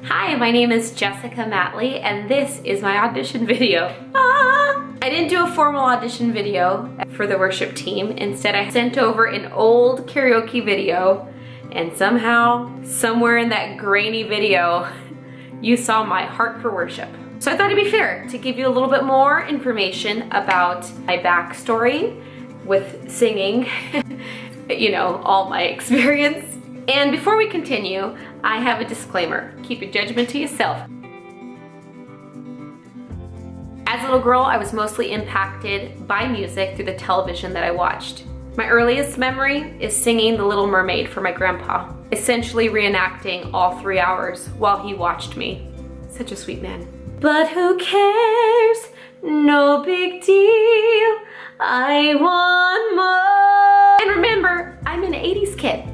Hi, my name is Jessica Matley, and this is my audition video. I didn't do a formal audition video for the worship team. Instead, I sent over an old karaoke video, and somehow, somewhere in that grainy video, you saw my heart for worship. So I thought it'd be fair to give you a little bit more information about my backstory with singing, you know, all my experience. And before we continue, I have a disclaimer. Keep your judgment to yourself. As a little girl, I was mostly impacted by music through the television that I watched. My earliest memory is singing The Little Mermaid for my grandpa, essentially reenacting all 3 hours while he watched me. Such a sweet man. But who cares? No big deal. I want more. And remember, I'm an 80s kid.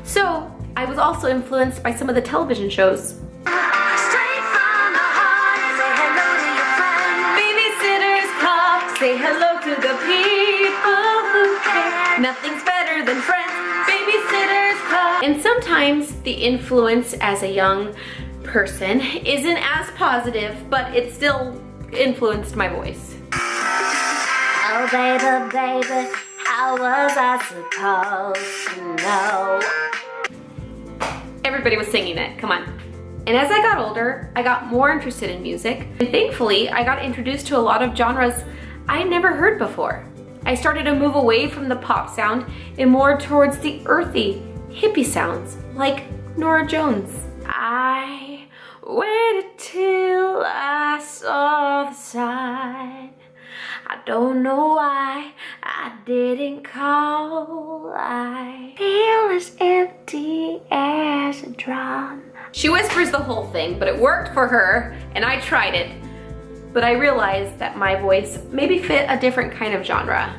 So I was also influenced by some of the television shows. Babysitters Club, say hello to the people who care. Nothing's better than friends, Babysitters Club. And sometimes the influence as a young person isn't as positive, but it still influenced my voice. Oh baby, baby, how was I supposed to know? Everybody was singing it, come on. And as I got older, I got more interested in music. And thankfully, I got introduced to a lot of genres I never heard before. I started to move away from the pop sound and more towards the earthy, hippie sounds, like Norah Jones. I waited till I saw the sign. I don't know why I didn't call. I feel as empty as a drum. She whispers the whole thing, but it worked for her, and I tried it. But I realized that my voice maybe fit a different kind of genre.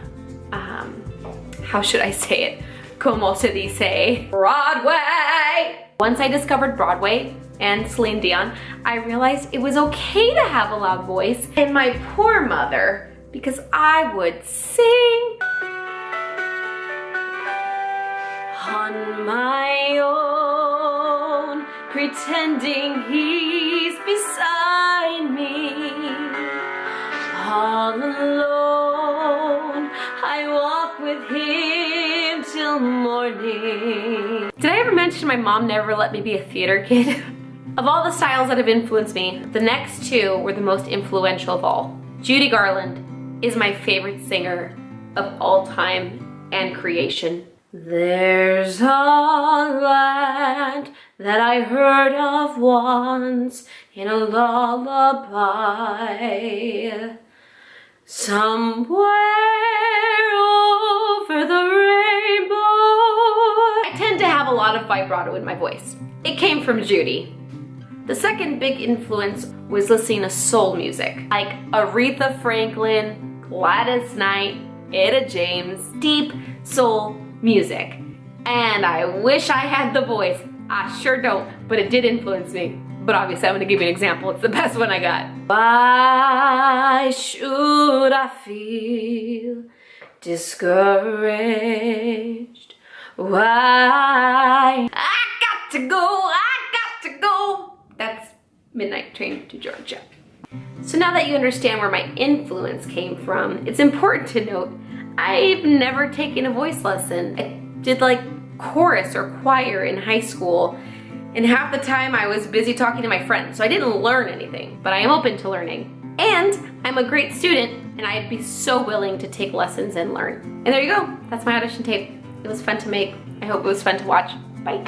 How should I say it? Como se dice? Broadway! Once I discovered Broadway and Celine Dion, I realized it was okay to have a loud voice. And my poor mother, because I would sing on my own, pretending he's beside me. All alone, I walk with him till morning. Did I ever mention my mom never let me be a theater kid? Of all the styles that have influenced me, the next two were the most influential of all. Judy Garland is my favorite singer of all time and creation. There's a land that I heard of once in a lullaby, somewhere over the rainbow. I tend to have a lot of vibrato in my voice. It came from Judy. The second big influence was listening to soul music, like Aretha Franklin, Gladys Knight, Etta James, deep soul music. And I wish I had the voice. I sure don't, but it did influence me. But obviously I'm gonna give you an example. It's the best one I got. Why should I feel discouraged? Why? I got to go, That's Midnight Train to Georgia. So now that you understand where my influence came from, it's important to note I've never taken a voice lesson. I did like chorus or choir in high school, and half the time I was busy talking to my friends, so I didn't learn anything, but I am open to learning. And I'm a great student, and I'd be so willing to take lessons and learn. And there you go, that's my audition tape. It was fun to make. I hope it was fun to watch. Bye.